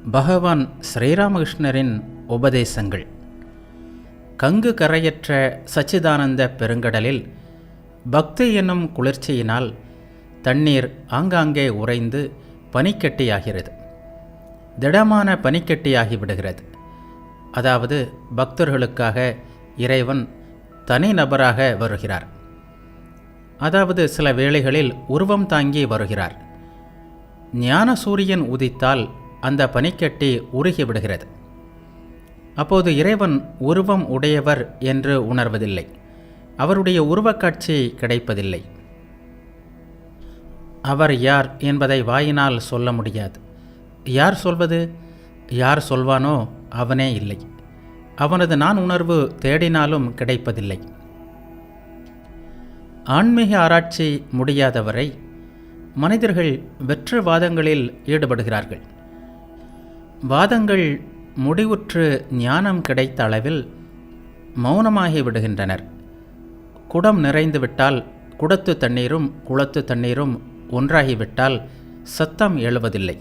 பகவான் ஸ்ரீராமகிருஷ்ணரின் உபதேசங்கள். கங்கு கரையற்ற சச்சிதானந்த பெருங்கடலில் பக்தி என்னும் குளிர்ச்சியினால் தண்ணீர் ஆங்காங்கே உறைந்து பனிக்கட்டியாகிறது. திடமான பனிக்கட்டியாகிவிடுகிறது. அதாவது பக்தர்களுக்காக இறைவன் தனிநபராக வருகிறார். அதாவது சில வேளைகளில் உருவம் தாங்கி வருகிறார். ஞான சூரியன் உதித்தால் அந்த பனிக்கட்டி உருகிவிடுகிறது. அப்போது இறைவன் உருவம் உடையவர் என்று உணர்வதில்லை. அவருடைய உருவக்காட்சி கிடைப்பதில்லை. அவர் யார் என்பதை வாயினால் சொல்ல முடியாது. யார் சொல்வது? யார் சொல்வானோ அவனே இல்லை. அவனது நான் உணர்வு தேடினாலும் கிடைப்பதில்லை. ஆன்மீக ஆராய்ச்சி முடியாதவரை மனிதர்கள் வெற்று வாதங்களில் ஈடுபடுகிறார்கள். வாதங்கள் முடிவுற்று ஞானம் கிடைத்த அளவில் மௌனமாகி விடுகின்றனர். குடம் நிறைந்துவிட்டால் குடத்து தண்ணீரும் குளத்து தண்ணீரும் ஒன்றாகிவிட்டால் சத்தம் எழுவதில்லை.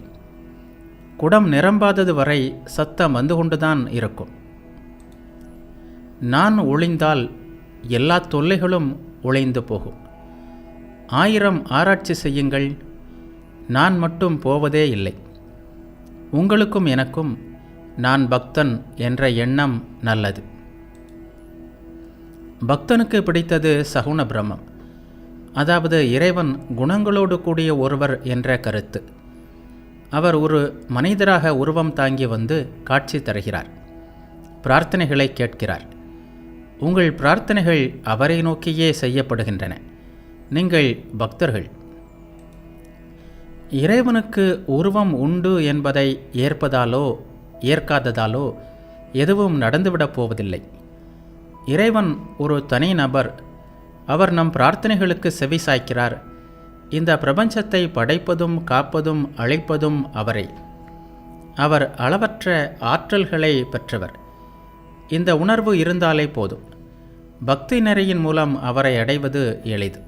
குடம் நிரம்பாதது வரை சத்தம் வந்து கொண்டுதான் இருக்கும். நான் ஒளிந்தால் எல்லா தொல்லைகளும் ஒளிந்து போகும். 1000 ஆராய்ச்சி செய்யுங்கள், நான் மட்டும் போவதே இல்லை. உங்களுக்கும் எனக்கும் நான் பக்தன் என்ற எண்ணம் நல்லது. பக்தனுக்கு பிடித்தது சகுண பிரம்மம், அதாவது இறைவன் குணங்களோடு கூடிய ஒருவர் என்ற கருத்து. அவர் ஒரு மனிதராக உருவம் தாங்கி வந்து காட்சி தருகிறார். பிரார்த்தனைகளை கேட்கிறார். உங்கள் பிரார்த்தனைகள் அவரை நோக்கியே செய்யப்படுகின்றன. நீங்கள் பக்தர்கள். இறைவனுக்கு உருவம் உண்டு என்பதை ஏற்பதாலோ ஏற்காததாலோ எதுவும் நடந்துவிடப் போவதில்லை. இறைவன் ஒரு தனி நபர். அவர் நம் பிரார்த்தனைகளுக்கு செவி சாய்க்கிறார். இந்த பிரபஞ்சத்தை படைப்பதும் காப்பதும் அழிப்பதும் அவரே. அவர் அளவற்ற ஆற்றல்களை பெற்றவர். இந்த உணர்வு இருந்தாலே போதும். பக்தி நெறியின் மூலம் அவரை அடைவது எளிது.